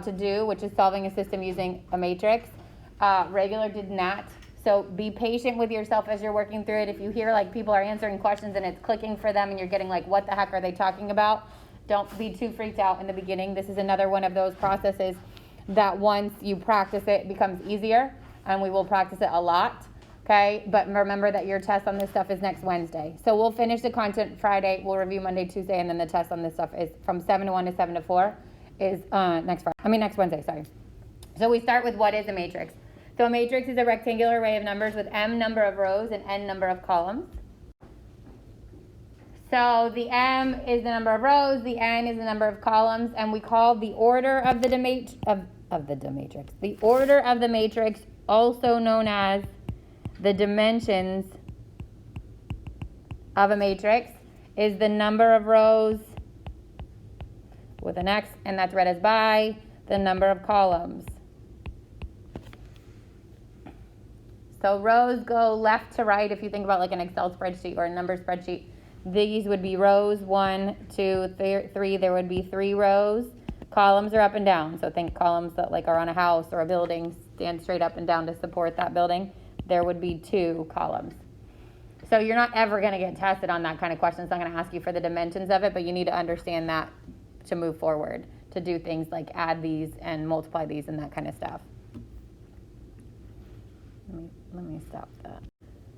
to do, which is solving a system using a matrix. Regular did not. So be patient with yourself as you're working through it. If you hear like people are answering questions and it's clicking for them and you're getting like, what the heck are they talking about? Don't be too freaked out in the beginning. This is another one of those processes that once you practice it becomes easier, and we will practice it a lot. Okay, but remember that your test on this stuff is next Wednesday. So we'll finish the content Friday, we'll review Monday, Tuesday, and then the test on this stuff is from 7 to 1 to 7 to 4 is next Wednesday, sorry. So we start with what is a matrix. So a matrix is a rectangular array of numbers with m number of rows and n number of columns. So the m is the number of rows, the n is the number of columns, and we call the order of the matrix, the order of the matrix, also known as the dimensions of a matrix, is the number of rows with an X, and that's read as by the number of columns. So rows go left to right. If you think about like an Excel spreadsheet or a number spreadsheet, these would be rows 1, 2, 3. There would be 3 rows. Columns are up and down. So think columns that like are on a house or a building, stand straight up and down to support that building. There would be 2 columns. So you're not ever going to get tested on that kind of question. It's not going to ask you for the dimensions of it, but you need to understand that to move forward, to do things like add these and multiply these and that kind of stuff. Let me stop that.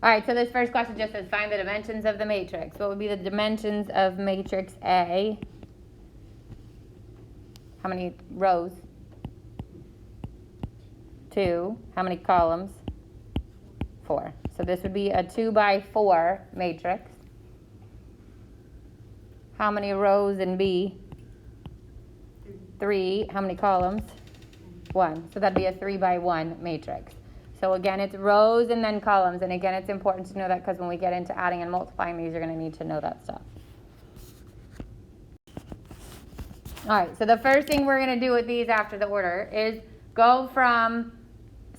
All right, so this first question just says find the dimensions of the matrix. What would be the dimensions of matrix A? How many rows? 2. How many columns? 4. So this would be a 2 by 4 matrix. How many rows in B? 3. How many columns? 1. So that'd be a 3 by 1 matrix. So again, it's rows and then columns. And again, it's important to know that because when we get into adding and multiplying these, you're going to need to know that stuff. All right, so the first thing we're going to do with these after the order is go from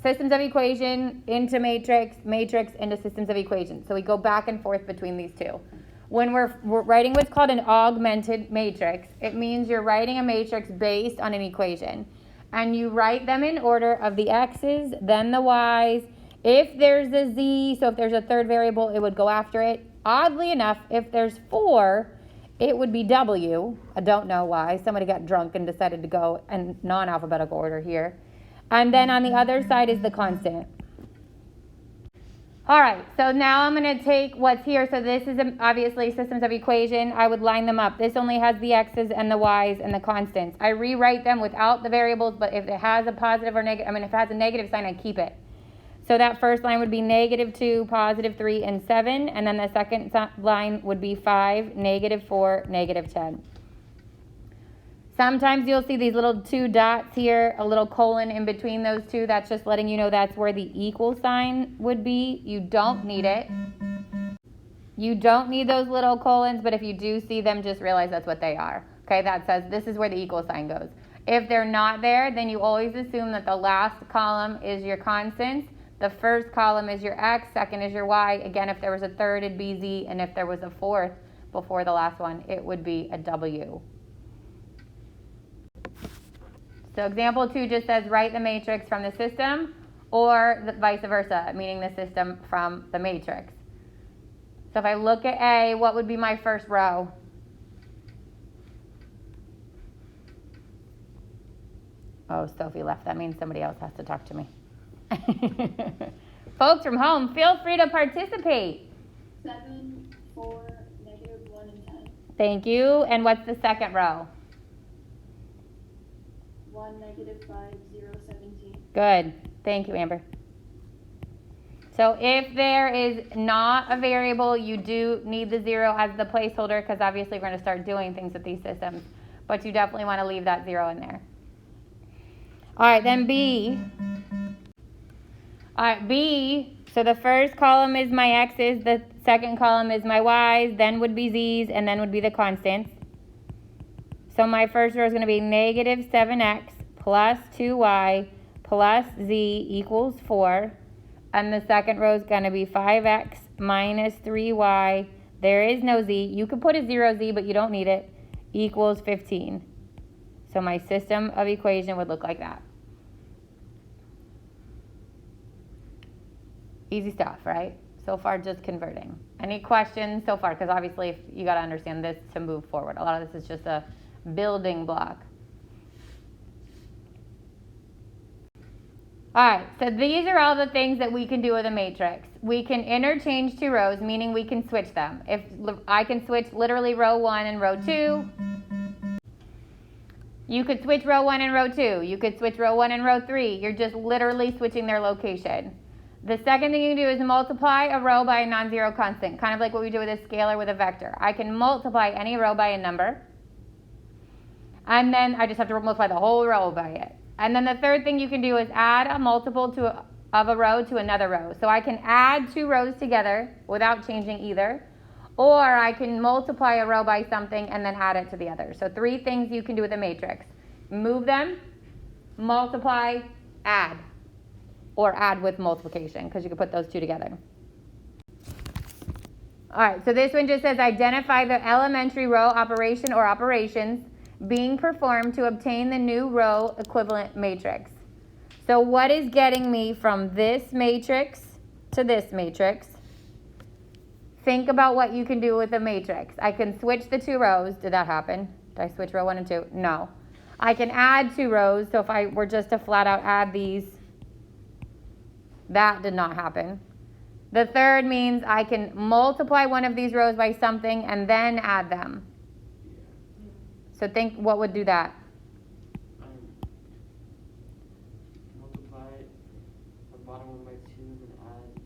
systems of equation into matrix, matrix into systems of equation. So we go back and forth between these two. When we're writing what's called an augmented matrix, it means you're writing a matrix based on an equation. And you write them in order of the x's, then the y's. If there's a z, so if there's a third variable, it would go after it. Oddly enough, if there's 4, it would be w. I don't know why. Somebody got drunk and decided to go in non-alphabetical order here. And then on the other side is the constant. All right, so now I'm going to take what's here. So this is obviously systems of equation. I would line them up. This only has the x's and the y's and the constants. I rewrite them without the variables, but if it has a positive or negative, if it has a negative sign, I keep it. So that first line would be -2, +3, and 7. And then the second line would be 5, -4, -10. Sometimes you'll see these little 2 dots here, a little colon in between those 2. That's just letting you know that's where the equal sign would be. You don't need it. You don't need those little colons, but if you do see them, just realize that's what they are. Okay, that says this is where the equal sign goes. If they're not there, then you always assume that the last column is your constants. The first column is your x, second is your y. Again, if there was a third, it'd be z, and if there was a fourth before the last one, it would be a w. So example 2 just says write the matrix from the system, or vice versa, meaning the system from the matrix. So if I look at A, what would be my first row? Oh, Sophie left. That means somebody else has to talk to me. Folks from home, feel free to participate. 7, 4, -1, and 10. Thank you. And what's the second row? 1, -5, 0, 17. Good. Thank you, Amber. So if there is not a variable, you do need the 0 as the placeholder because obviously we're going to start doing things with these systems. But you definitely want to leave that 0 in there. All right, then B. All right, B. So the first column is my x's, the second column is my y's, then would be z's, and then would be the constants. So my first row is going to be -7x plus 2y plus z equals 4. And the second row is going to be 5x minus 3y. There is no z. You could put a 0z, but you don't need it. Equals 15. So my system of equation would look like that. Easy stuff, right? So far, just converting. Any questions so far? Because obviously, if you got to understand this to move forward. A lot of this is just a building block. All right, so these are all the things that we can do with a matrix. We can interchange two rows, meaning we can switch them. If I can switch literally row 1 and row 2, you could switch row 1 and row 2. You could switch row 1 and row 3. You're just literally switching their location. The second thing you can do is multiply a row by a non-zero constant, kind of like what we do with a scalar with a vector. I can multiply any row by a number, and then I just have to multiply the whole row by it. And then the third thing you can do is add a multiple of a row to another row. So I can add two rows together without changing either, or I can multiply a row by something and then add it to the other. So three things you can do with a matrix. Move them, multiply, add. Or add with multiplication, because you can put those two together. All right, so this one just says identify the elementary row operation or operations being performed to obtain the new row equivalent matrix. So what is getting me from this matrix to this matrix? Think about what you can do with a matrix. I can switch the two rows. Did that happen? Did I switch row 1 and 2? No. I can add two rows. So if I were just to flat out add these, that did not happen. The third means I can multiply one of these rows by something and then add them. So think, what would do that? Multiply the bottom one by 2 and add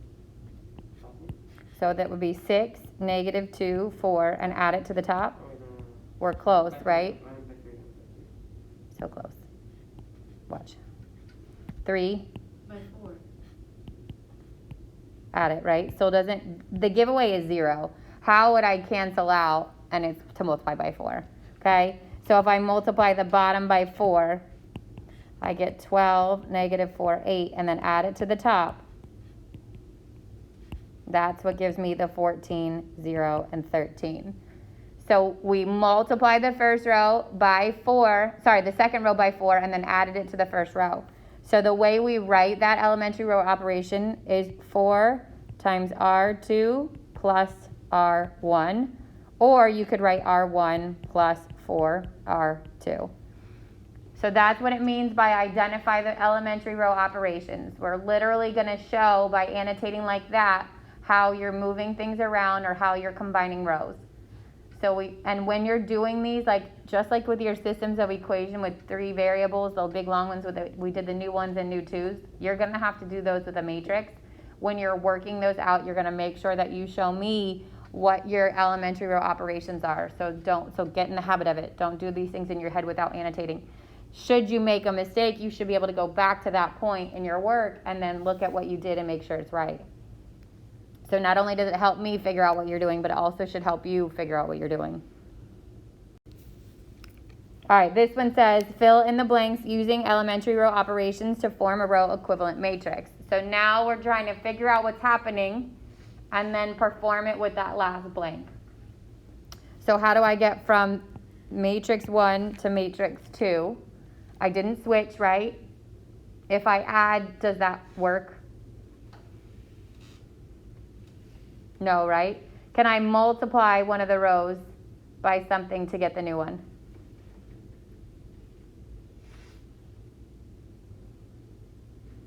something. So that would be 6, negative 2, 4, and add it to the top. Oh, no. We're close, By right? three, by three. So close. Watch. 3. By 4. Add it, right? So doesn't, the giveaway is 0. How would I cancel out? And it's to multiply by 4, okay? So if I multiply the bottom by 4, I get 12, negative 4, 8, and then add it to the top. That's what gives me the 14, 0, and 13. So we multiply the first row by 4, the second row by 4, and then added it to the first row. So the way we write that elementary row operation is 4 times R2 plus R1, or you could write R1 plus 4R2. So that's what it means by identify the elementary row operations. We're literally going to show by annotating like that how you're moving things around or how you're combining rows. So and when you're doing these, just like with your systems of equation with 3 variables, those big long ones we did the new ones and new 2s, you're going to have to do those with a matrix. When you're working those out, you're going to make sure that you show me what your elementary row operations are. So get in the habit of it. Don't do these things in your head without annotating. Should you make a mistake, you should be able to go back to that point in your work and then look at what you did and make sure it's right. So not only does it help me figure out what you're doing, but it also should help you figure out what you're doing. All right, this one says, fill in the blanks using elementary row operations to form a row equivalent matrix. So now we're trying to figure out what's happening and then perform it with that last blank. So how do I get from matrix 1 to matrix 2? I didn't switch, right? If I add, does that work? No, right? Can I multiply one of the rows by something to get the new one?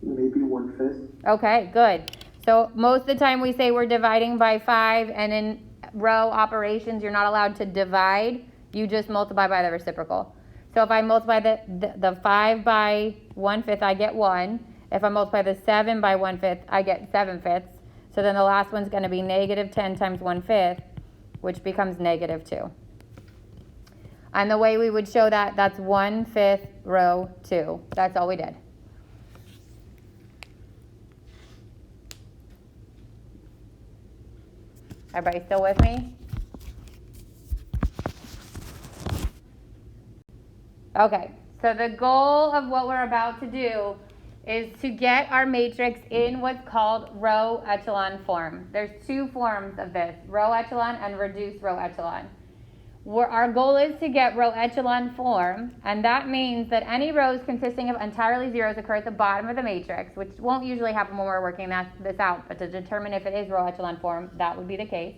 Maybe 1/5. Okay, good. So most of the time we say we're dividing by 5, and in row operations you're not allowed to divide. You just multiply by the reciprocal. So if I multiply the 5 by 1/5, I get 1. If I multiply the 7 by 1/5, I get 7/5. So then the last one's going to be negative 10 times 1/5, which becomes negative 2. And the way we would show that, that's 1/5 row 2. That's all we did. Everybody still with me? Okay, so the goal of what we're about to do is to get our matrix in what's called row echelon form. There's 2 forms of this, row echelon and reduced row echelon. Our goal is to get row echelon form, and that means that any rows consisting of entirely zeros occur at the bottom of the matrix, which won't usually happen when we're working this out, but to determine if it is row echelon form, that would be the case.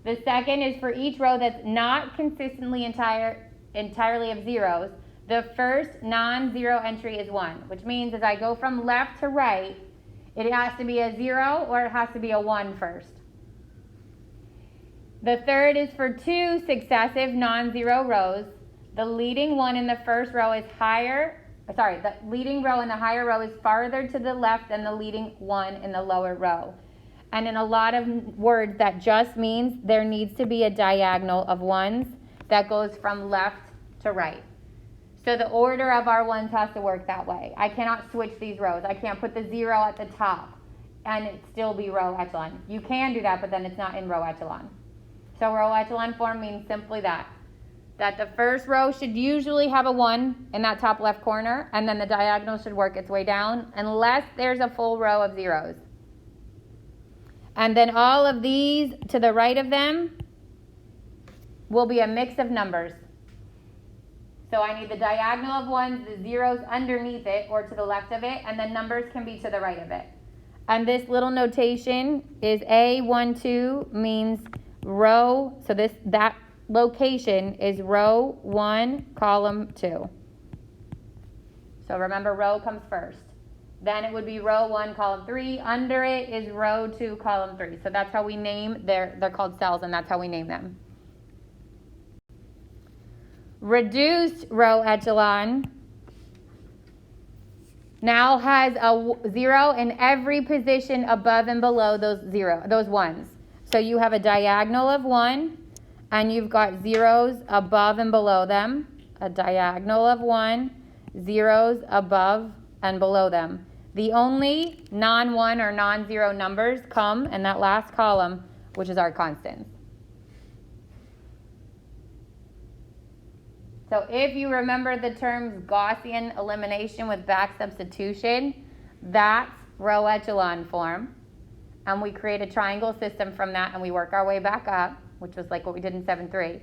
The second is for each row that's not consistently entirely of zeros, the first non-zero entry is 1, which means as I go from left to right, it has to be a 0 or it has to be a 1 first. The third is for 2 successive non-zero rows. The leading one in the first row is the leading row in the higher row is farther to the left than the leading one in the lower row. And in a lot of words, that just means there needs to be a diagonal of ones that goes from left to right. So the order of our ones has to work that way. I cannot switch these rows. I can't put the 0 at the top and it still be row echelon. You can do that, but then it's not in row echelon. So row echelon form means simply that the first row should usually have a 1 in that top left corner, and then the diagonal should work its way down unless there's a full row of zeros. And then all of these to the right of them will be a mix of numbers. So I need the diagonal of ones, the zeros underneath it or to the left of it, and then numbers can be to the right of it. And this little notation is A12 means row, so that location is row 1, column 2. So remember, row comes first. Then it would be row 1, column 3. Under it is row 2, column 3. So that's how we name, they're called cells, and that's how we name them. Reduced row echelon now has a 0 in every position above and below those ones. So you have a diagonal of 1, and you've got zeros above and below them. A diagonal of 1, zeros above and below them. The only non-1 or non-zero numbers come in that last column, which is our constants. So if you remember the terms Gaussian elimination with back substitution, that's row echelon form. And we create a triangle system from that, and we work our way back up, which was like what we did in 7.3.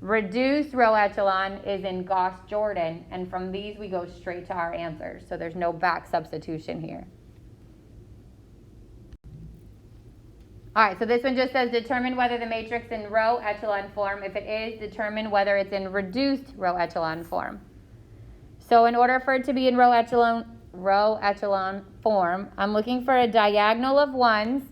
Reduced row echelon is in Gauss-Jordan, and from these we go straight to our answers. So there's no back substitution here. All right, so this one just says determine whether the matrix in row echelon form. If it is, determine whether it's in reduced row echelon form. So in order for it to be in row echelon form, I'm looking for a diagonal of ones.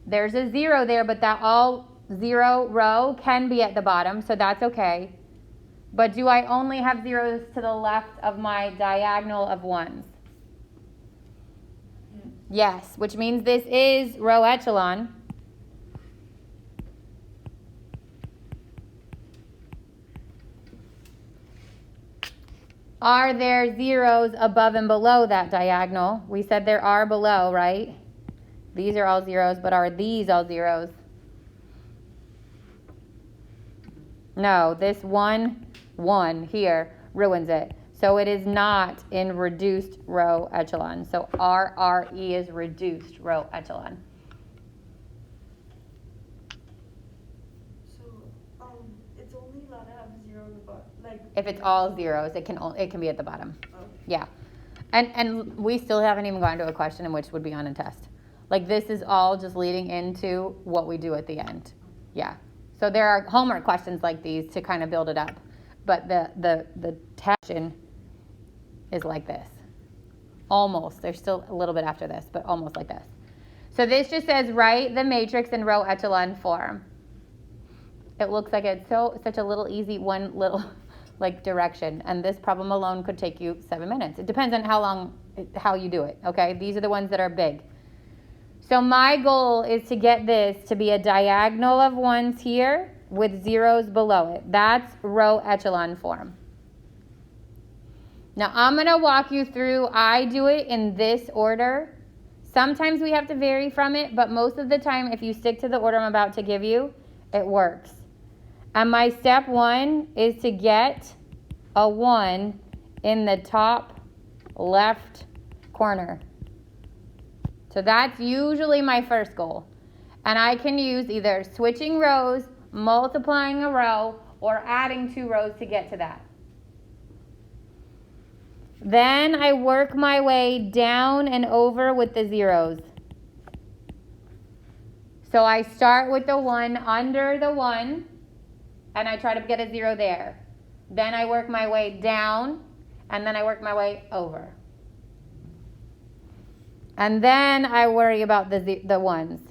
There's a 0 there, but that all 0 row can be at the bottom, so that's okay. But do I only have zeros to the left of my diagonal of ones? Yes, which means this is row echelon. Are there zeros above and below that diagonal? We said there are below, right? These are all zeros, but are these all zeros? No, this 1 here ruins it. So it is not in reduced row echelon. So RRE is reduced row echelon. So, it's only allowed to have 0 in the bottom, like. If it's all zeros, it can be at the bottom. Oh. Yeah. And we still haven't even gone to a question in which would be on a test. Like this is all just leading into what we do at the end. Yeah. So there are homework questions like these to kind of build it up. But the tension is like this. Almost. There's still a little bit after this, but almost like this. So this just says write the matrix in row echelon form. It looks like it's such a little easy one little like direction, and this problem alone could take you 7 minutes. It depends on how you do it, okay? These are the ones that are big. So my goal is to get this to be a diagonal of ones here with zeros below it. That's row echelon form. Now I'm going to walk you through, I do it in this order. Sometimes we have to vary from it, but most of the time if you stick to the order I'm about to give you, it works. And my step 1 is to get a 1 in the top left corner. So that's usually my first goal. And I can use either switching rows multiplying a row or adding 2 rows to get to that. Then I work my way down and over with the zeros. So I start with the 1 under the 1, and I try to get a 0 there. Then I work my way down, and then I work my way over. And then I worry about the ones.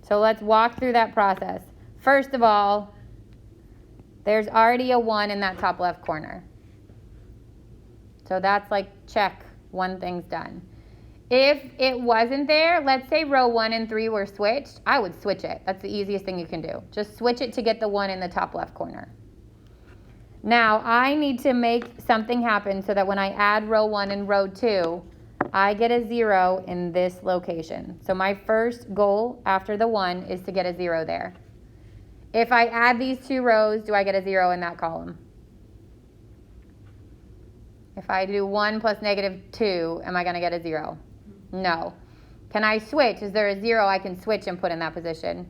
So let's walk through that process. First of all, there's already a 1 in that top left corner. So that's like check, 1 thing's done. If it wasn't there, let's say row 1 and 3 were switched, I would switch it. That's the easiest thing you can do. Just switch it to get the 1 in the top left corner. Now, I need to make something happen so that when I add row 1 and row 2, I get a 0 in this location. So my first goal after the 1 is to get a 0 there. If I add these 2 rows, do I get a 0 in that column? If I do 1 plus -2, am I going to get a 0? No. Can I switch? Is there a 0 I can switch and put in that position?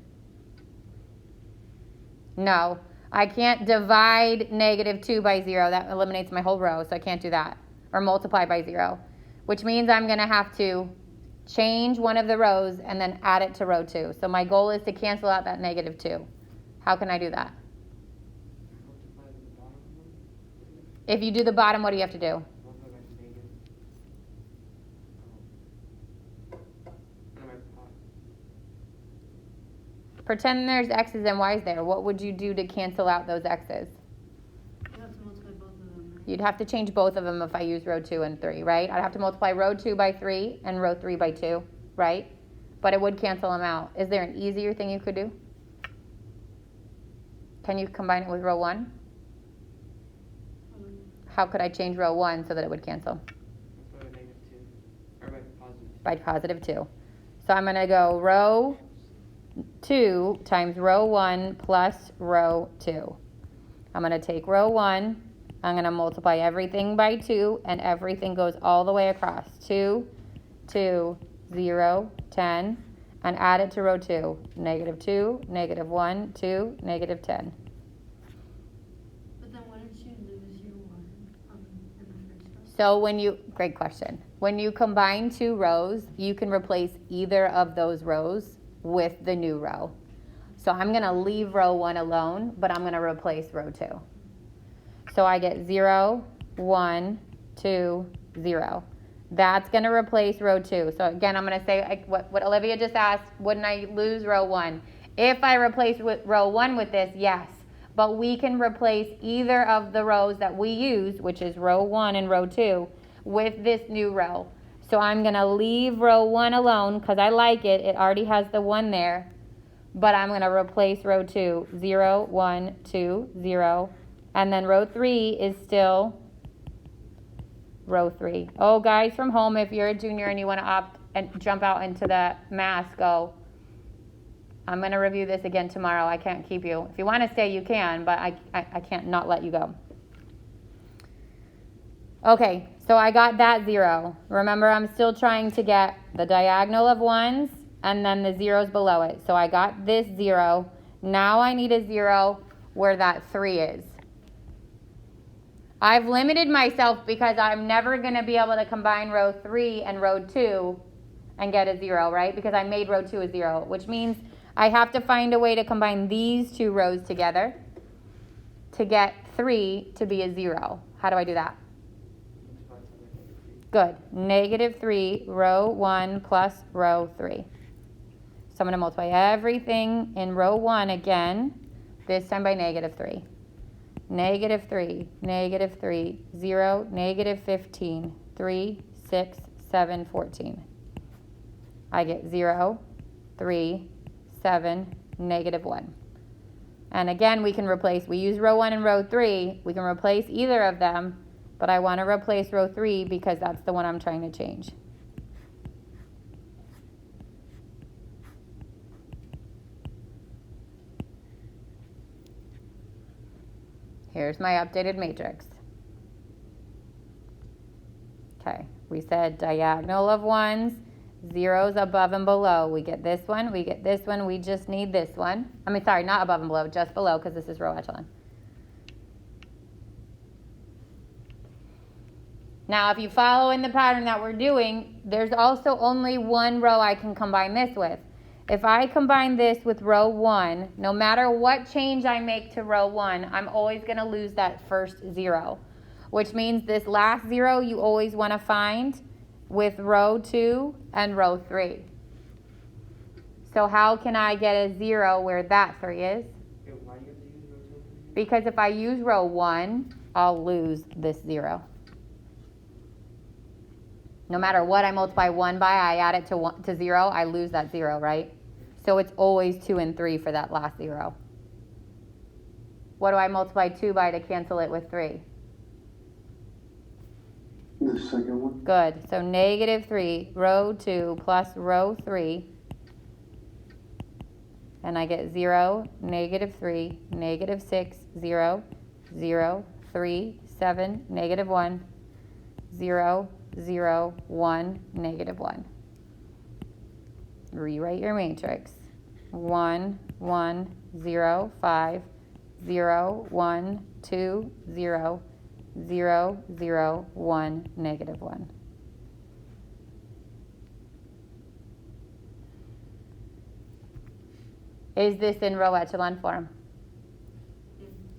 No. I can't divide -2 by 0. That eliminates my whole row, so I can't do that. Or multiply by 0. Which means I'm going to have to change one of the rows and then add it to row 2. So my goal is to cancel out that -2. How can I do that? If you do the bottom, what do you have to do? Pretend there's x's and y's there. What would you do to cancel out those x's? You have to multiply both of them, right? You'd have to change both of them if I use row 2 and 3, right? I'd have to multiply row 2 by 3 and row 3 by 2, right? But it would cancel them out. Is there an easier thing you could do? Can you combine it with row 1? How could I change row 1 so that it would cancel? By -2. Or by +2. By +2. So I'm going to go row 2 times row 1 plus row 2. I'm going to take row 1. I'm going to multiply everything by 2, and everything goes all the way across. 2, 2, 0, 10, and add it to row 2. -2, -1, 2, -10. But then why did you lose your 1 in the first row? So great question. When you combine 2 rows, you can replace either of those rows with the new row. So I'm going to leave row 1 alone, but I'm going to replace row 2. So I get 0, 1, 2, 0. That's going to replace row 2. So again, I'm going to say what Olivia just asked, wouldn't I lose row 1? If I replace row 1 with this, yes. But we can replace either of the rows that we use, which is row 1 and row 2, with this new row. So I'm going to leave row 1 alone because I like it. It already has the 1 there. But I'm going to replace row 2, 0, 1, 2, 0. And then row 3 is still row 3. Oh, guys from home, if you're a junior and you want to opt and jump out into the mass, go. I'm going to review this again tomorrow. I can't keep you. If you want to stay, you can, but I can't not let you go. Okay, so I got that 0. Remember, I'm still trying to get the diagonal of 1s and then the zeros below it. So I got this 0. Now I need a 0 where that 3 is. I've limited myself because I'm never going to be able to combine row 3 and row 2 and get a 0, right? Because I made row 2 a 0, which means I have to find a way to combine these 2 rows together to get 3 to be a 0. How do I do that? Good. -3, row 1 plus row 3. So I'm going to multiply everything in row 1 again, this time by -3. -3, -3, 0, -15, 3, 6, 7, 14. I get 0, 3, 7, -1. And again, we use row 1 and row 3. We can replace either of them, but I want to replace row 3 because that's the one I'm trying to change. Here's my updated matrix. Okay, We said diagonal of ones, zeros above and below. We get this one, we get this one, we just need this one. I mean, sorry, not above and below, just below, because this is row echelon. Now, if you follow in the pattern that we're doing, there's also only one row I can combine this with. If I combine this with row 1, no matter what change I make to row 1, I'm always going to lose that first 0, which means this last 0 you always want to find with row 2 and row 3. So how can I get a 0 where that 3 is? Yeah, why do you have to use row 2? Because if I use row 1, I'll lose this 0. No matter what I multiply 1 by, I add it to 0, I lose that 0, right? So it's always 2 and 3 for that last 0. What do I multiply 2 by to cancel it with 3? The second one. Good. So negative 3, row 2 plus row 3. And I get 0, negative 3, negative 6, 0, 0, 3, 7, negative 1, 0, 0, 1, negative 1. Rewrite your matrix. 1, 1, 0, 5, 0, 1, 2, 0, 0, 0, 1, negative 1. Is this in row echelon form?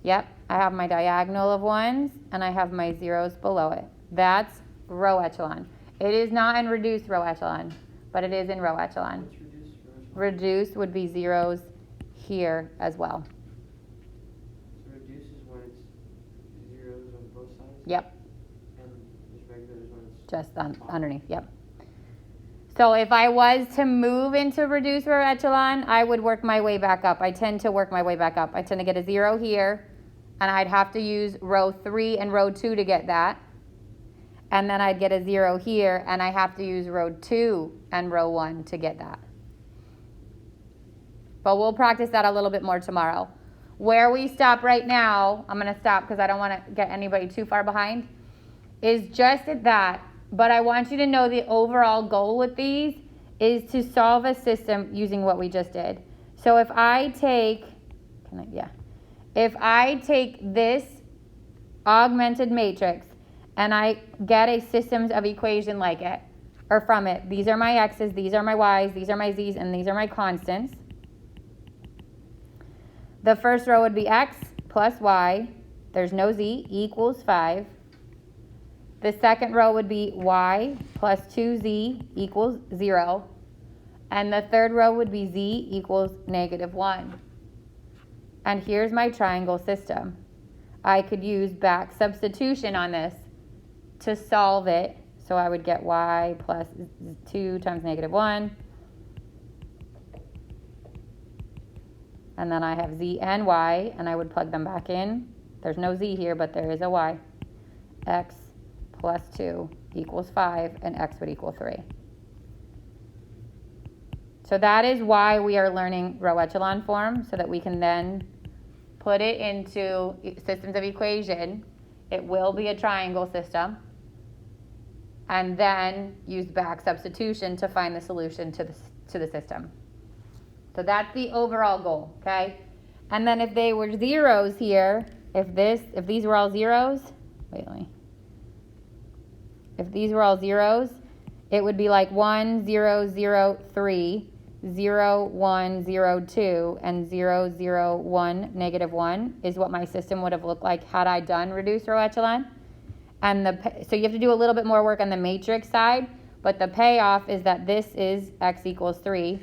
Yep, I have my diagonal of ones and I have my zeros below it. That's row echelon. It is not in reduced row echelon, but it is in row echelon. What's reduced row echelon? Reduced would be zeros here as well. So reduce is when it's zeros on both sides? Yep, And just regular is when it's just bottom? underneath, yep. So if I was to move into reduced row echelon, I would work my way back up. I tend to work my way back up. I tend to get a 0 here, and I'd have to use row 3 and row 2 to get that. And then I'd get a 0 here, and I have to use row 2 and row 1 to get that. But we'll practice that a little bit more tomorrow. Where we stop right now, I'm going to stop because I don't want to get anybody too far behind, is just at that. But I want you to know the overall goal with these is to solve a system using what we just did. So if I take, if I take this augmented matrix and I get a systems of equation like it, or from it, these are my x's, these are my y's, these are my z's, and these are my constants. The first row would be x plus y, there's no z, equals 5. The second row would be y plus 2z equals 0. And the third row would be z equals negative 1. And here's my triangle system. I could use back substitution on this to solve it. So I would get y plus 2 times negative 1. And then I have z and y, and I would plug them back in. There's no z here, but there is a y. X plus 2 equals 5, and x would equal 3. So that is why we are learning row echelon form, so that we can then put it into systems of equation. It will be a triangle system. And then use back substitution to find the solution to the system. So that's the overall goal, okay? And then if they were zeros here, if these were all zeros, if these were all zeros, it would be like 1, 0, 0, 3, 0, 1, 0, 2, and 0, 0, 1, negative 1 is what my system would have looked like had I done reduced row echelon. And so you have to do a little bit more work on the matrix side, but the payoff is that this is x equals 3,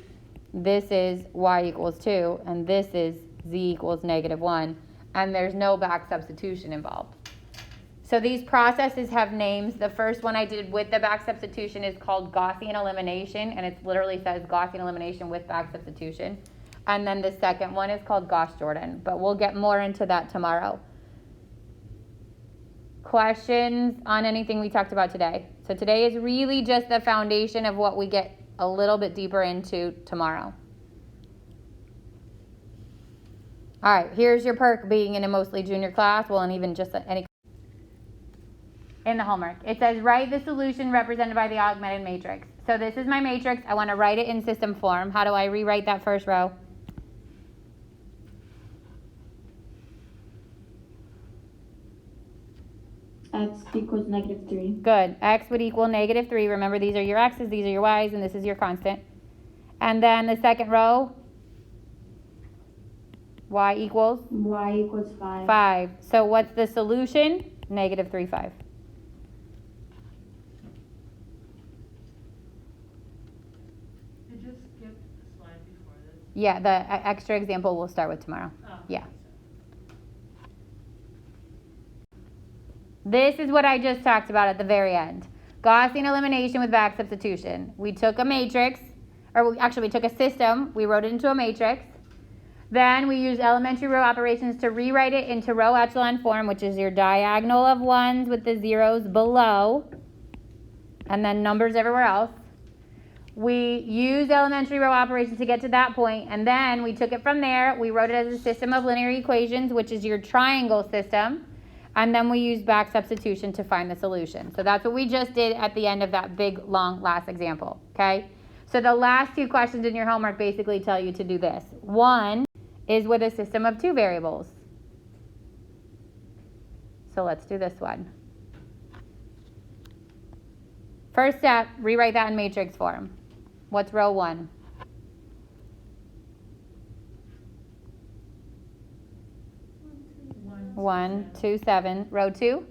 this is y equals 2, and this is z equals negative 1, and there's no back substitution involved. So these processes have names. The first one I did with the back substitution is called Gaussian Elimination, and it literally says Gaussian Elimination with back substitution. And then the second one is called Gauss-Jordan, but we'll get more into that tomorrow. Questions on anything we talked about today? So today is really just the foundation of what we get a little bit deeper into tomorrow. All right, here's your perk being in a mostly junior class, well, and even just in the homework. It says write the solution represented by the augmented matrix. So this is my matrix. I want to write it in system form. How do I rewrite that first row? X equals -3. Good. X would equal -3. Remember, these are your x's, these are your y's, and this is your constant. And then the second row, y equals? Y equals 5. 5. So what's the solution? -3, 5. Did you skip the slide before this? Yeah, the extra example we'll start with tomorrow. Oh. Yeah. This is what I just talked about at the very end. Gaussian elimination with back substitution. We took a matrix, actually we took a system, we wrote it into a matrix. Then we used elementary row operations to rewrite it into row echelon form, which is your diagonal of ones with the zeros below, and then numbers everywhere else. We used elementary row operations to get to that point, and then we took it from there. We wrote it as a system of linear equations, which is your triangle system. And then we used back substitution to find the solution. So that's what we just did at the end of that big, long, last example, okay? So the last two questions in your homework basically tell you to do this. One is with a system of two variables. So let's do this one. First step, rewrite that in matrix form. What's row 1? 1, 2, 7. Row 2?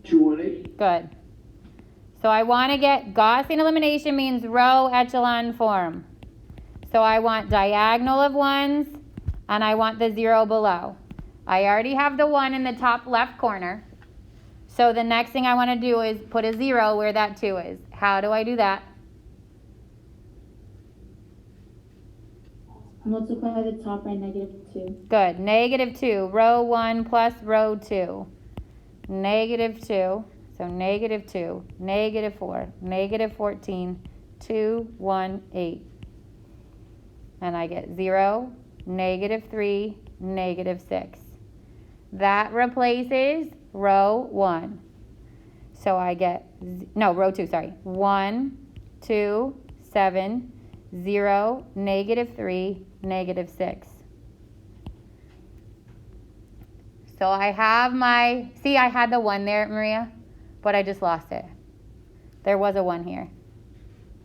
218. Good. So I want to get Gaussian elimination means row echelon form. So I want diagonal of ones and I want the 0 below. I already have the 1 in the top left corner. So the next thing I want to do is put a 0 where that 2 is. How do I do that? Multiply the top by -2. Good. -2. Row 1 plus row 2. -2. So -2, -4, -14, 2, 1, 8. And I get 0, -3, -6. That replaces row 1. So I get, row 2, sorry. 1, 2, 7, 0, -3, -6. So I have my, see I had the 1 there, Maria, but I just lost it. There was a 1 here.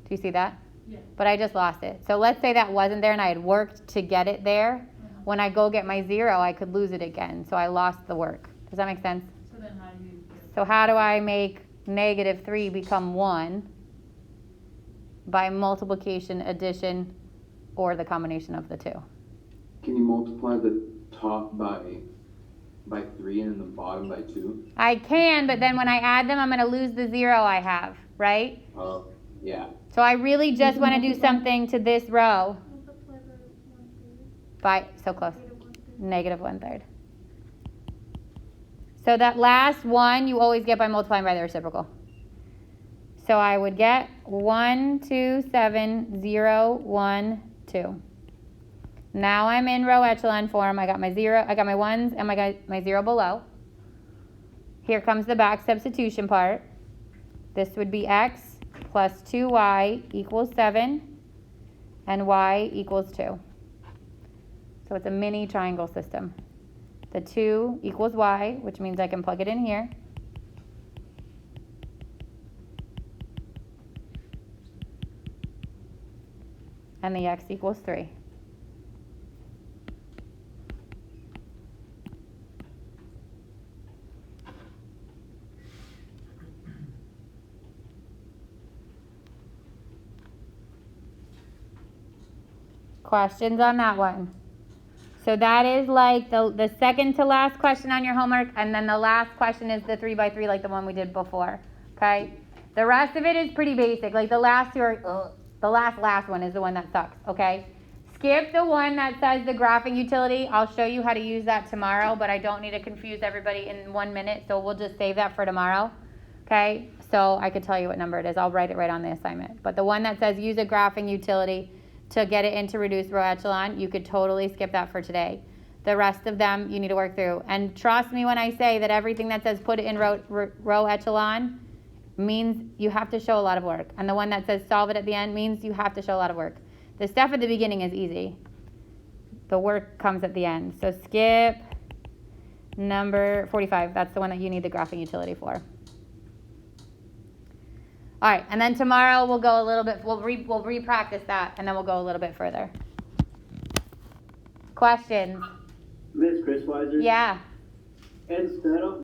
Do you see that? Yeah. But I just lost it. So let's say that wasn't there and I had worked to get it there. When I go get my 0, I could lose it again. So I lost the work. Does that make sense? So then how do you get? So how do I make -3 become 1? By multiplication, addition, or the combination of the two. Can you multiply the top by 3 and then the bottom by 2? I can, but then when I add them, I'm going to lose the 0 I have, right? Oh, yeah. So I really just want to do something to this row Multiply by 1/3. by, so close, -1/3. -1/3. So that last 1 you always get by multiplying by the reciprocal. So I would get 1, 2, 7, 0, 1, 2. Now I'm in row echelon form. I got my 0, I got my 1s and I got my 0 below. Here comes the back substitution part. This would be x plus 2y equals 7 and y equals 2. So it's a mini triangle system. The 2 equals y, which means I can plug it in here. And the x equals 3. Questions on that one? So that is like the second to last question on your homework, and then the last question is the 3 by 3 like the one we did before, okay? The rest of it is pretty basic. Like the last two are, the last one is the one that sucks, okay? Skip the one that says the graphing utility. I'll show you how to use that tomorrow, but I don't need to confuse everybody in 1 minute, so we'll just save that for tomorrow, okay? So I could tell you what number it is. I'll write it right on the assignment. But the one that says use a graphing utility, to get it into reduced row echelon, you could totally skip that for today. The rest of them you need to work through. And trust me when I say that everything that says put it in row echelon means you have to show a lot of work. And the one that says solve it at the end means you have to show a lot of work. The stuff at the beginning is easy. The work comes at the end. So skip number 45. That's the one that you need the graphing utility for. All right, and then tomorrow we'll go a little bit, we'll re-practice that, and then we'll go a little bit further. Questions? Miss Chris Weiser? Yeah. Instead of